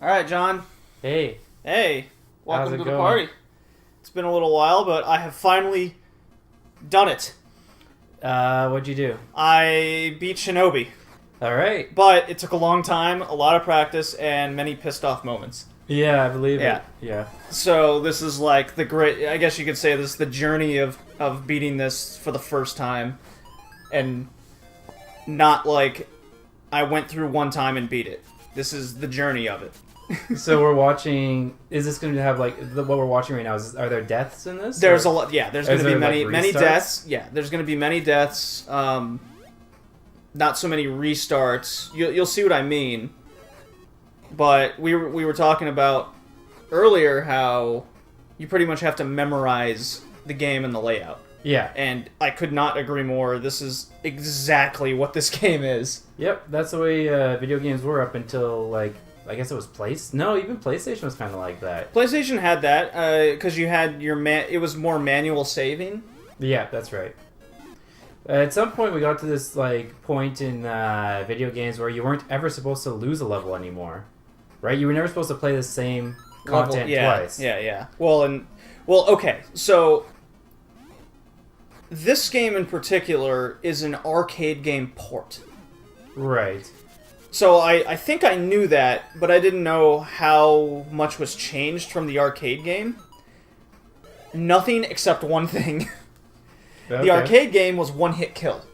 All right, John. Hey, Hey, welcome how's it to the going? party. It's been a little while, but I have finally done it. What'd you do? I beat Shinobi, All right. but it took a long time, a lot of practice, and many pissed off moments. Yeah, I believe Yeah. it. Yeah. So this is like the great, I guess you could say this is the journey of beating this for the first time, and not like I went through one time and beat it. This is the journey of it. So we're watching. Is this going to have what we're watching right now? Are there deaths in this? There's or? a lot. Yeah, there's going to be there, many restarts? deaths. Yeah, there's going to be many deaths. Not so many restarts. You'll see what I mean. But we were talking about earlier how you pretty much have to memorize the game and the layout. Yeah. And I could not agree more. This is exactly what this game is. Yep. That's the way video games were up until I guess it was even PlayStation was kind of like that. PlayStation had that because you had it was more manual saving. Yeah, that's right. At some point, we got to this point in video games where you weren't ever supposed to lose a level anymore, right? You were never supposed to play the same content twice. Yeah. Well, okay. So this game in particular is an arcade game port. Right. So I think I knew that, but I didn't know how much was changed from the arcade game. Nothing except one thing. Okay. The arcade game was one-hit kill.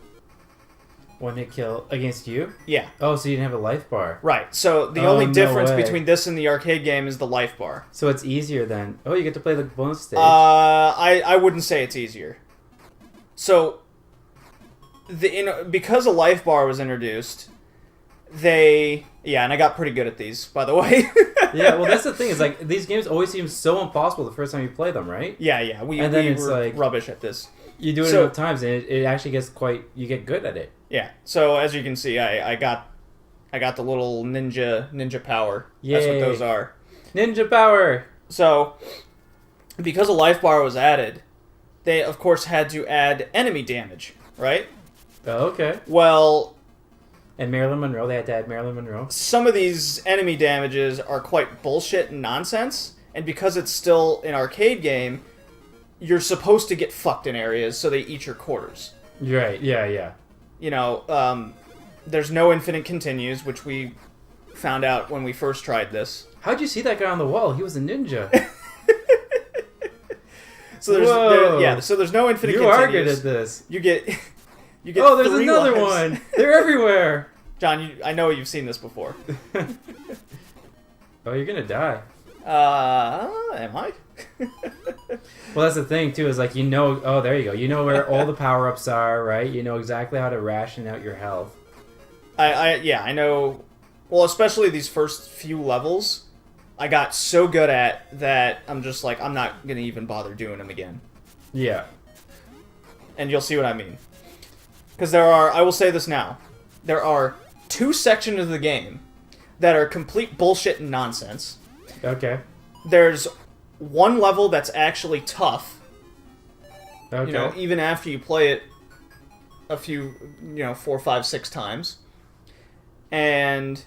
One-hit kill against you? Yeah. Oh, so you didn't have a life bar. Right. So the Oh, only no difference way. between this and the arcade game is the life bar. So it's easier then. Oh, you get to play the bonus stage. I wouldn't say it's easier. So because a life bar was introduced, and I got pretty good at these, by the way. Yeah, well, that's the thing. Is these games always seem so impossible the first time you play them, right? Yeah. We it's were rubbish at this. You do it enough times, and it actually gets you get good at it. Yeah. So as you can see, I got the little ninja power. Yay. That's what those are. Ninja power. So because a life bar was added, they of course had to add enemy damage, right? Oh, okay. Well. And Marilyn Monroe, they had to add Marilyn Monroe. Some of these enemy damages are quite bullshit and nonsense, and because it's still an arcade game, you're supposed to get fucked in areas, so they eat your quarters. Right, yeah. You know, there's no infinite continues, which we found out when we first tried this. How'd you see that guy on the wall? He was a ninja. So there's no infinite continues. You are good at this. You get oh, there's 3 another lives. one. They're everywhere. John, I know you've seen this before. Oh, you're gonna die. Am I? Well, that's the thing too. Is oh, there you go. You know where all the power ups are, right? You know exactly how to ration out your health. I know. Well, especially these first few levels, I got so good at that. I'm just like, I'm not gonna even bother doing them again. Yeah. And you'll see what I mean. Because I will say this now, there are 2 sections of the game that are complete bullshit and nonsense. Okay. There's one level that's actually tough. Okay. You know, even after you play it a few, 4, 5, 6 times. And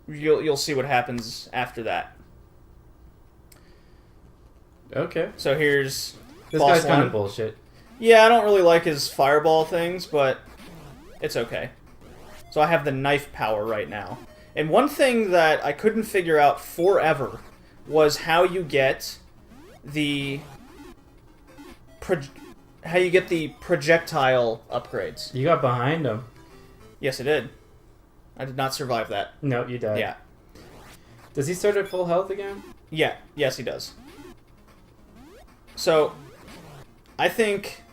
you'll see what happens after that. Okay. So here's This boss guy's kind one. of bullshit. Yeah, I don't really like his fireball things, but it's okay. So I have the knife power right now. And one thing that I couldn't figure out forever was how you get the projectile upgrades. You got behind him. Yes, I did. I did not survive that. No, you died. Yeah. Does he start at full health again? Yeah. Yes, he does. So, I think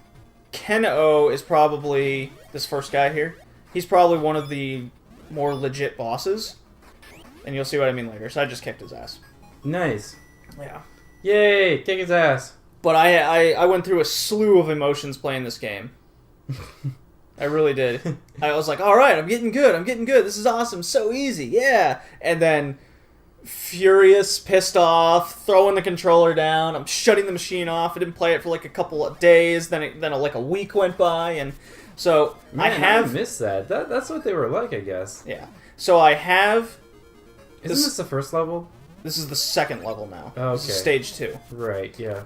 Ken-O is probably this first guy here. He's probably one of the more legit bosses. And you'll see what I mean later. So I just kicked his ass. Nice. Yeah. Yay! Kick his ass. But I went through a slew of emotions playing this game. I really did. I was like, alright, I'm getting good. This is awesome. So easy. Yeah. And then furious, pissed off, throwing the controller down. I'm shutting the machine off. I didn't play it for like a couple of days. Then like a week went by. And so I missed that. That's what they were like, I guess. Yeah. So I have... Isn't this the first level? This is the second level now. Oh, okay. This is stage 2. Right, yeah.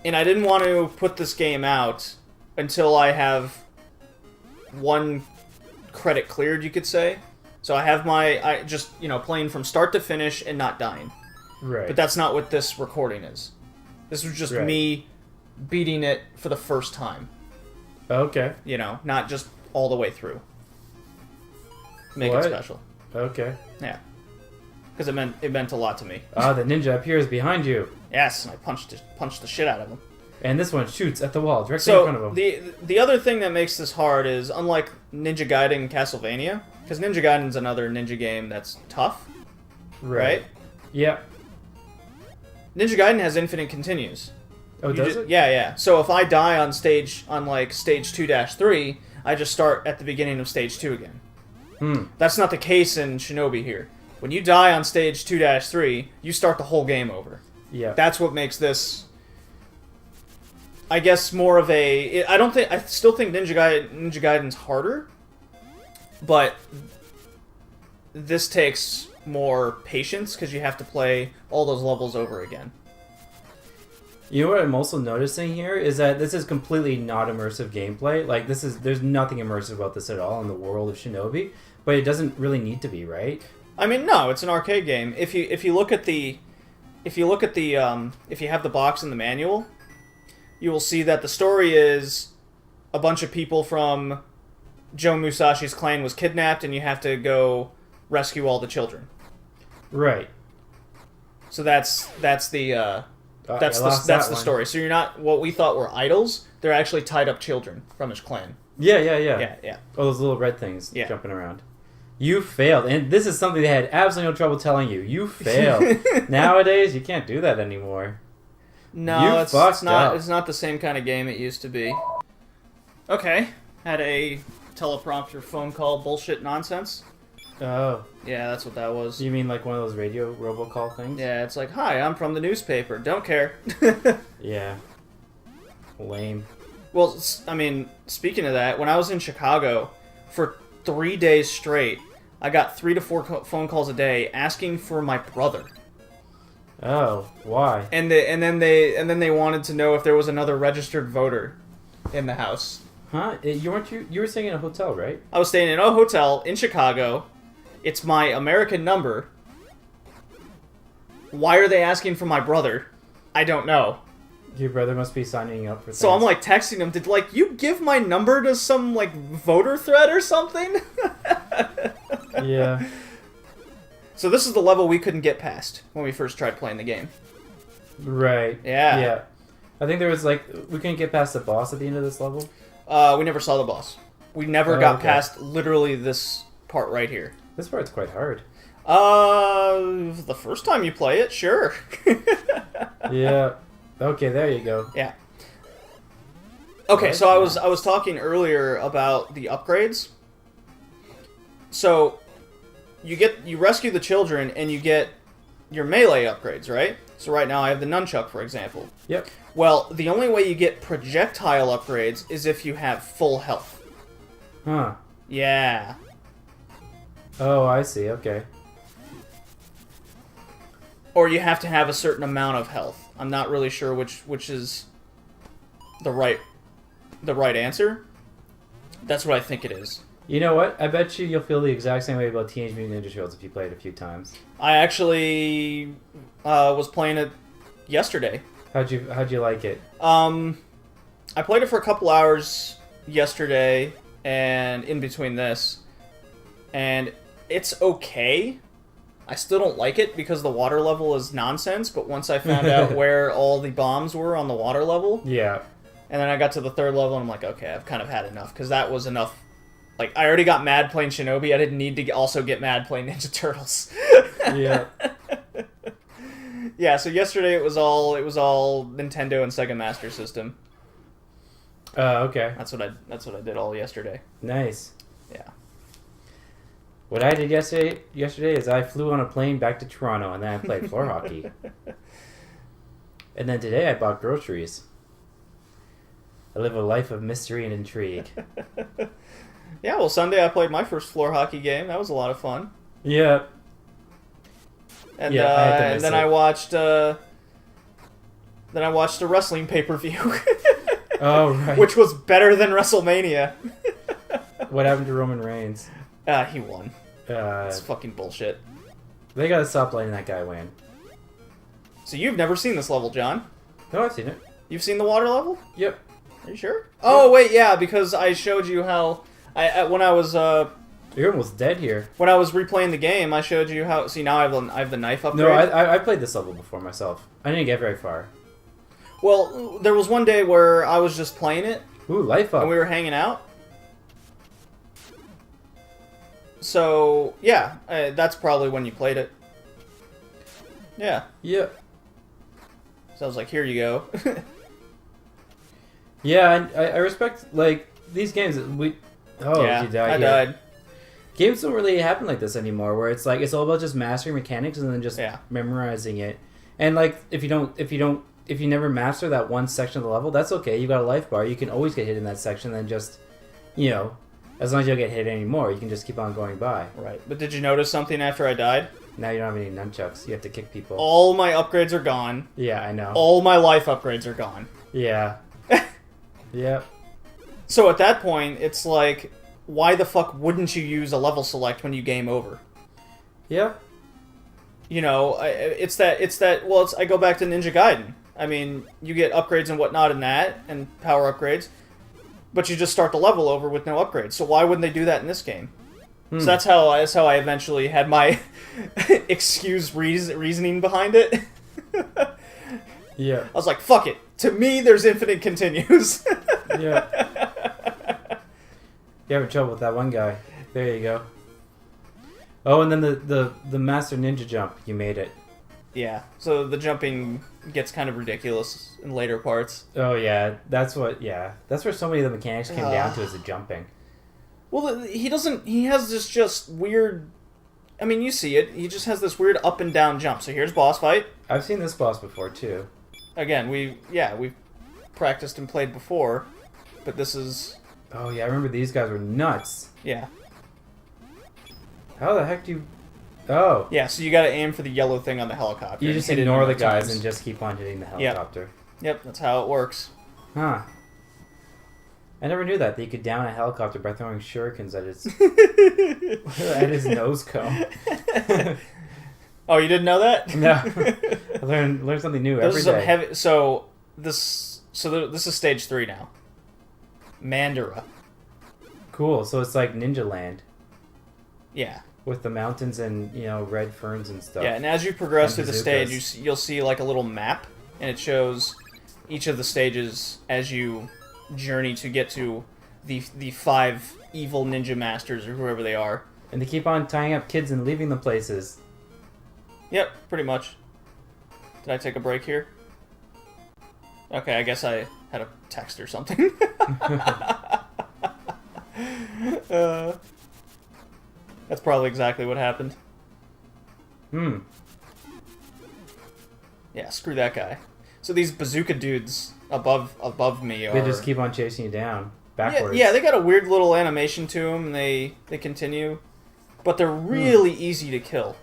And I didn't want to put this game out until I have 1 credit cleared, you could say. So I have I just, playing from start to finish and not dying. Right. But that's not what this recording is. This was just me beating it for the first time. Okay. Not just all the way through. Make it special. Okay. Yeah. Because it meant a lot to me. Ah, the ninja appears behind you. Yes, and I punched the shit out of him. And this one shoots at the wall directly in front of him. The other thing that makes this hard is, unlike Ninja Gaiden and Castlevania, because Ninja Gaiden's another ninja game that's tough, right? Yeah. Ninja Gaiden has infinite continues. Oh, does it? Yeah. So if I die on stage 2-3, I just start at the beginning of stage 2 again. That's not the case in Shinobi here. When you die on stage 2-3, you start the whole game over. Yeah. That's what makes this, I guess, more of a... I still think Ninja Gaiden's harder, but this takes more patience because you have to play all those levels over again. You know what I'm also noticing here is that this is completely not immersive gameplay. Like, there's nothing immersive about this at all in the world of Shinobi, but it doesn't really need to be, right? I mean, no, it's an arcade game. If you have the box in the manual, you will see that the story is a bunch of people from Joe Musashi's clan was kidnapped, and you have to go rescue all the children. Right. So that's the story. So you're not what we thought were idols. They're actually tied up children from his clan. Yeah. Yeah. Oh, those little red things jumping around. You failed, and this is something they had absolutely no trouble telling you. You failed. Nowadays, you can't do that anymore. No, it's not. It's not the same kind of game it used to be. Okay, had a teleprompter phone call bullshit nonsense. Oh. Yeah, that's what that was. You mean like one of those radio robocall things? Yeah, it's like, hi, I'm from the newspaper. Don't care. Yeah. Lame. Well, I mean, speaking of that, when I was in Chicago for 3 days straight, I got 3 to 4 phone calls a day asking for my brother. Oh, why? And then they wanted to know if there was another registered voter in the house. Huh? You were staying in a hotel, right? I was staying in a hotel in Chicago. It's my American number. Why are they asking for my brother? I don't know. Your brother must be signing up for things. So I'm like texting him, did you give my number to some voter thread or something? Yeah. So this is the level we couldn't get past when we first tried playing the game. Right. Yeah. Yeah. I think there was we couldn't get past the boss at the end of this level. We never saw the boss. We never got past literally this part right here. This part's quite hard. The first time you play it, sure. Yeah. Okay, there you go. Yeah. Okay, so I was talking earlier about the upgrades. So you rescue the children and you get your melee upgrades, right? So right now I have the nunchuck, for example. Yep. Well, the only way you get projectile upgrades is if you have full health. Huh. Yeah. Oh, I see. Okay. Or you have to have a certain amount of health. I'm not really sure which is the right answer. That's what I think it is. You know what? I bet you'll feel the exact same way about Teenage Mutant Ninja Turtles if you play it a few times. I actually was playing it yesterday. How'd you like it? I played it for a couple hours yesterday and in between this, and it's okay. I still don't like it because the water level is nonsense, but once I found out where all the bombs were on the water level, yeah, and then I got to the 3rd level and I'm like, okay, I've kind of had enough, because that was enough. Like, I already got mad playing Shinobi, I didn't need to also get mad playing Ninja Turtles. Yeah. Yeah, so yesterday it was all Nintendo and Sega Master System. Okay. That's what I did all yesterday. Nice. Yeah. What I did yesterday is I flew on a plane back to Toronto and then I played floor hockey. And then today I bought groceries. I live a life of mystery and intrigue. Yeah, well, Sunday I played my first floor hockey game. That was a lot of fun. Yeah. And, Yeah, I had to and miss then it. I watched a wrestling pay-per-view. Oh, right. Which was better than WrestleMania. What happened to Roman Reigns? He won. It's fucking bullshit. They gotta stop letting that guy win. So you've never seen this level, John? No, I've seen it. You've seen the water level? Yep. Are you sure? Oh wait, yeah, because I showed you how when I was You're almost dead here. when I was replaying the game, I showed you how. See, now I have the knife upgrade. No, I played this level before myself. I didn't get very far. Well, there was one day where I was just playing it, Ooh, life up. and we were hanging out. So yeah, that's probably when you played it. Yeah. Yep. So I was like, here you go. Yeah, I respect, like, these games. Oh, yeah, you died. I here. died. Games don't really happen like this anymore, where it's like it's all about just mastering mechanics and then just Yeah. memorizing it. And like, if you never master that one section of the level, that's okay. You got a life bar. You can always get hit in that section, and then just, as long as you don't get hit anymore, you can just keep on going by. Right. But did you notice something after I died? Now you don't have any nunchucks. You have to kick people. All my upgrades are gone. Yeah, I know. All my life upgrades are gone. Yeah. Yep. So at that point, it's like, why the fuck wouldn't you use a level select when you game over? Yeah. I go back to Ninja Gaiden. I mean, you get upgrades and whatnot in that, and power upgrades, but you just start the level over with no upgrades. So why wouldn't they do that in this game? So that's how I eventually had my reasoning behind it. Yeah. I was like, fuck it. To me, there's infinite continues. Yeah. You're having trouble with that one guy. There you go. Oh, and then the Master Ninja Jump. You made it. Yeah. So the jumping gets kind of ridiculous in later parts. Oh, yeah. That's where so many of the mechanics came down to, is the jumping. Well, he has this just weird... I mean, you see it. He just has this weird up and down jump. So here's boss fight. I've seen this boss before, too. Again, we've practiced and played before, but this is... Oh, yeah, I remember these guys were nuts. Yeah. How the heck do you... Oh. Yeah, so you gotta aim for the yellow thing on the helicopter. You just hit ignore the it guys times. and just keep on hitting the helicopter. Yep, that's how it works. Huh. I never knew that you could down a helicopter by throwing shurikens at his nose cone. Oh, you didn't know that? No. I learn something new every day. This is stage 3 now. Mandara. Cool. So it's like Ninja Land Yeah. with the mountains and red ferns and stuff. Yeah, and as you progress through And the stage, you'll see like a little map, and it shows each of the stages as you journey to get to the 5 evil ninja masters or whoever they are. And they keep on tying up kids and leaving them places. Yep, pretty much. Did I take a break here? Okay, I guess I had a text or something. That's probably exactly what happened. Yeah, screw that guy. So these bazooka dudes above me are... They just keep on chasing you down backwards. Yeah, they got a weird little animation to them, and they continue. But they're really easy to kill.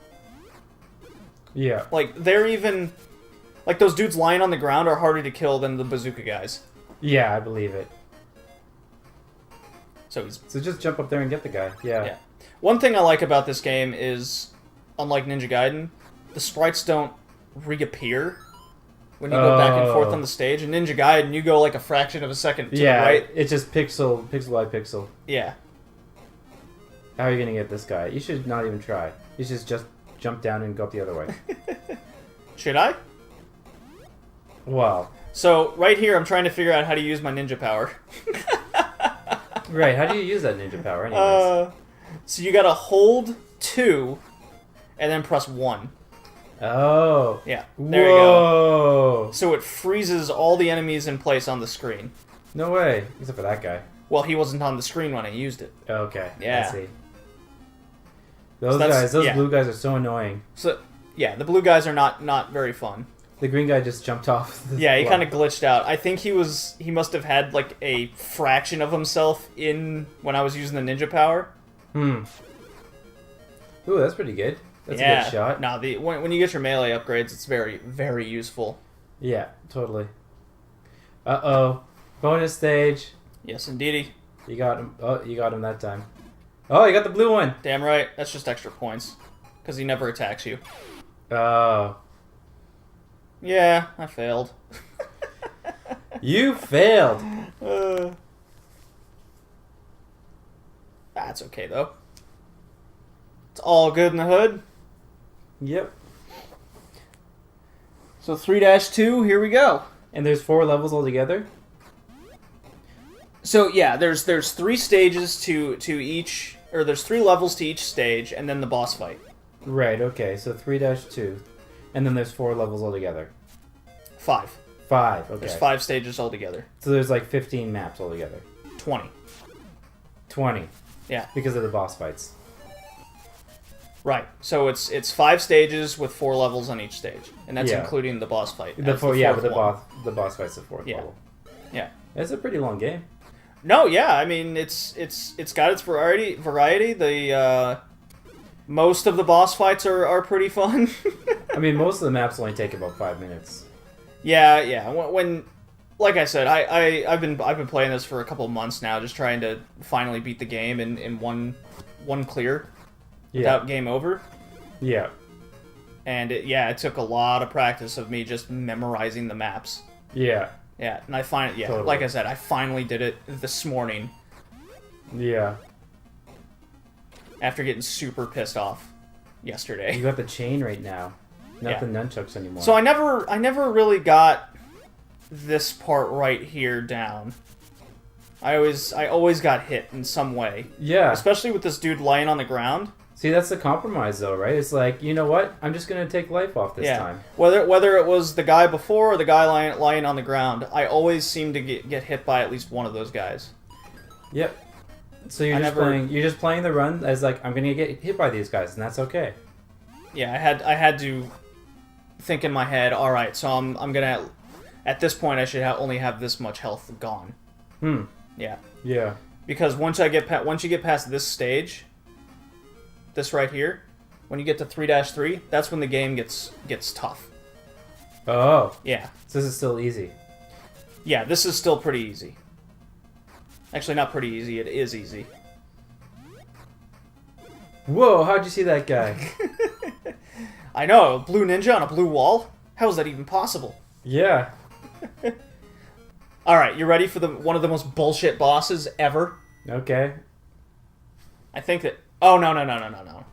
Yeah. Like, they're even... Like, those dudes lying on the ground are harder to kill than the bazooka guys. Yeah, I believe it. So just jump up there and get the guy. Yeah. One thing I like about this game is, unlike Ninja Gaiden, the sprites don't reappear when you go back and forth on the stage. In Ninja Gaiden, you go like a fraction of a second to the right. It's just pixel by pixel. Yeah. How are you going to get this guy? You should not even try. You should just jump down and go up the other way. Should I? Wow. So, right here, I'm trying to figure out how to use my ninja power. Right, how do you use that ninja power anyways? So you gotta hold 2, and then press 1. Oh. Yeah, there you go. So it freezes all the enemies in place on the screen. No way, except for that guy. Well, he wasn't on the screen when I used it. Okay, yeah. I see. Those blue guys are so annoying. So, yeah, the blue guys are not very fun. The green guy just jumped off. Yeah, he kind of glitched out. I think he must have had like a fraction of himself in when I was using the ninja power. Ooh, that's pretty good. That's a good shot. No, when you get your melee upgrades, it's very, very useful. Yeah, totally. Uh-oh. Bonus stage. Yes, indeedy. You got him. Oh, you got him that time. Oh, you got the blue one. Damn right. That's just extra points. Because he never attacks you. Oh. Yeah, I failed. You failed. That's okay, though. It's all good in the hood. Yep. So 3-2, here we go. And there's 4 levels altogether? So yeah, there's 3 stages to each, or there's 3 levels to each stage, and then the boss fight. Right, okay, so 3-2. And then there's 4 levels altogether. 5. 5, okay. There's 5 stages altogether. So there's like 15 maps altogether. 20. 20. Yeah. Because of the boss fights. Right. So it's 5 stages with 4 levels on each stage, and that's including the boss fight. The boss fight's the 4th level. Yeah. It's a pretty long game. No, yeah. I mean, it's got its variety. The most of the boss fights are pretty fun. I mean, most of the maps only take about 5 minutes. Yeah. When like I said, I've been playing this for a couple of months now, just trying to finally beat the game in one clear. Without game over. Yeah. And it took a lot of practice of me just memorizing the maps. Yeah. Yeah, and I find it, totally. Like I said, I finally did it this morning. Yeah. After getting super pissed off yesterday. You got the chain right now. Not the nunchucks anymore. So I never really got this part right here down. I always got hit in some way. Yeah. Especially with this dude lying on the ground. See, that's the compromise, though, right? It's like, you know what? I'm just going to take life off this time. Whether it was the guy before or the guy lying on the ground, I always seem to get hit by at least one of those guys. Yep. So you're just playing the run as like, I'm going to get hit by these guys, and that's okay. Yeah, I had to think in my head, all right, so I'm going to, at this point, I should only have this much health gone. Yeah. Yeah. Because once you get past this stage, this right here, when you get to 3-3, that's when the game gets tough. Oh. Yeah. So this is still easy. Yeah, this is still pretty easy. Actually, not pretty easy, it is easy. Whoa, how'd you see that guy? I know, a blue ninja on a blue wall? How is that even possible? Yeah. Alright, you ready for one of the most bullshit bosses ever? Okay. I think that... Oh, no.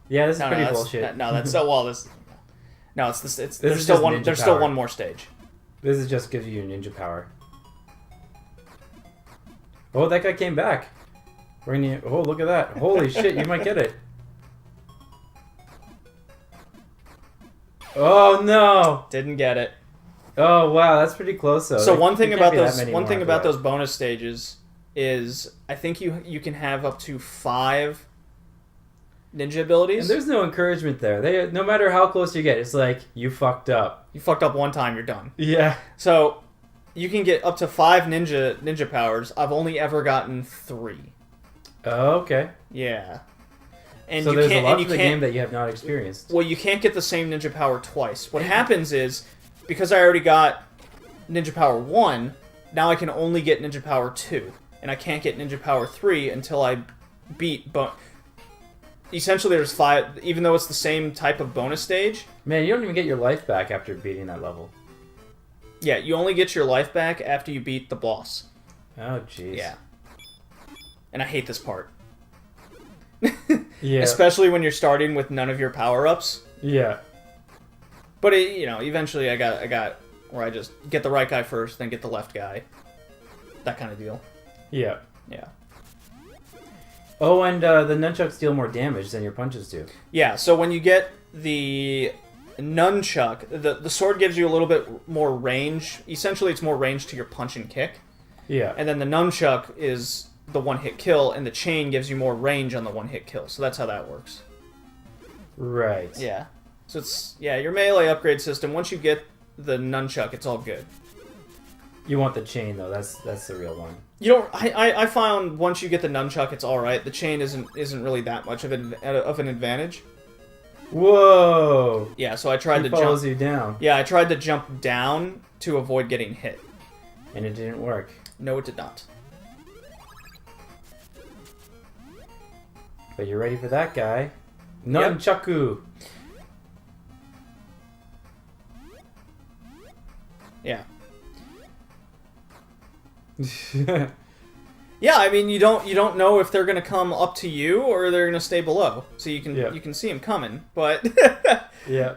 Yeah, this is pretty bullshit. That's so well. This. No, it's this. There's still still one more stage. This is just gives you ninja power. Oh, that guy came back. Oh, look at that! Holy shit, you might get it. Oh no! Didn't get it. Oh wow, that's pretty close though. So one thing about those bonus stages is I think you can have up to 5 ninja abilities. And there's no encouragement there. No matter how close you get, it's like, you fucked up. You fucked up one time, you're done. Yeah. So, you can get up to 5 ninja powers. I've only ever gotten 3. Oh, okay. Yeah. And so there's a lot of the game that you have not experienced. Well, you can't get the same ninja power twice. What happens is, because I already got ninja power 1, now I can only get ninja power 2. And I can't get ninja power 3 until I beat... Essentially, there's 5, even though it's the same type of bonus stage. Man, you don't even get your life back after beating that level. Yeah, you only get your life back after you beat the boss. Oh, jeez. Yeah. And I hate this part. Yeah. Especially when you're starting with none of your power-ups. Yeah. But, eventually I got where I just get the right guy first, then get the left guy. That kind of deal. Yeah. Yeah. Oh, and the nunchucks deal more damage than your punches do. Yeah, so when you get the nunchuck, the sword gives you a little bit more range. Essentially, it's more range to your punch and kick. Yeah. And then the nunchuck is the one-hit kill, and the chain gives you more range on the one-hit kill. So that's how that works. Right. Yeah. So it's, your melee upgrade system, once you get the nunchuck, it's all good. You want the chain, though. That's the real one. You don't. I found once you get the nunchuck, it's all right. The chain isn't really that much of an advantage. Whoa! Yeah, so I tried He to follows jump. you down. Yeah, I tried to jump down to avoid getting hit. And it didn't work. No, it did not. But you're ready for that guy. Nunchaku! Yeah. Yeah, I mean you don't know if they're gonna come up to you or they're gonna stay below. So you can see them coming, but Yeah.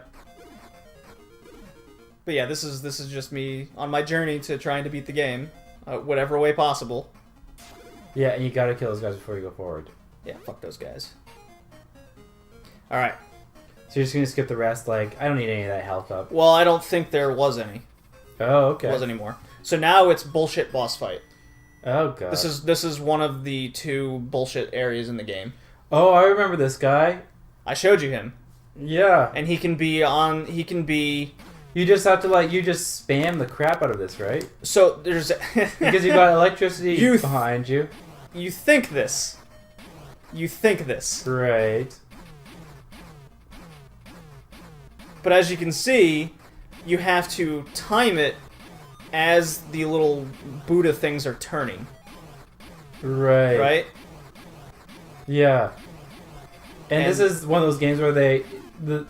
But yeah, this is just me on my journey to trying to beat the game, whatever way possible. Yeah, and you gotta kill those guys before you go forward. Yeah, fuck those guys. All right. So you're just gonna skip the rest. Like, I don't need any of that health up. Well, I don't think there was any. Oh, okay. Was anymore. So now it's bullshit boss fight. Oh god. This is one of the 2 bullshit areas in the game. Oh, I remember this guy. I showed you him. Yeah. And he can be You just have to you just spam the crap out of this, right? So there's Because you got electricity behind you. You think this. Right. But as you can see, you have to time it as the little Buddha things are turning. Right. Right? Yeah. And this is one of those games where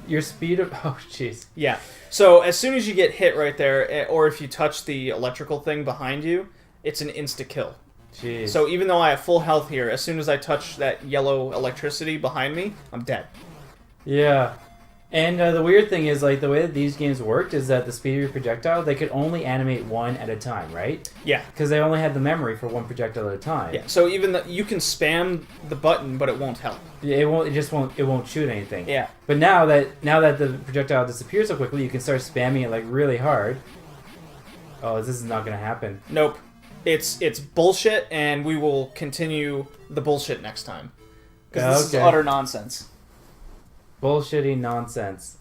your speed of... Oh, jeez. Yeah. So as soon as you get hit right there, or if you touch the electrical thing behind you, it's an insta-kill. Jeez. So even though I have full health here, as soon as I touch that yellow electricity behind me, I'm dead. Yeah. And the weird thing is, the way that these games worked is that the speed of your projectile, they could only animate one at a time, right? Yeah. Because they only had the memory for one projectile at a time. Yeah. So even you can spam the button, but it won't help. Yeah, it won't. It just won't. It won't shoot anything. Yeah. But now that the projectile disappears so quickly, you can start spamming it really hard. Oh, this is not going to happen. Nope. It's bullshit, and we will continue the bullshit next time. Because this is utter nonsense. Bullshitty nonsense.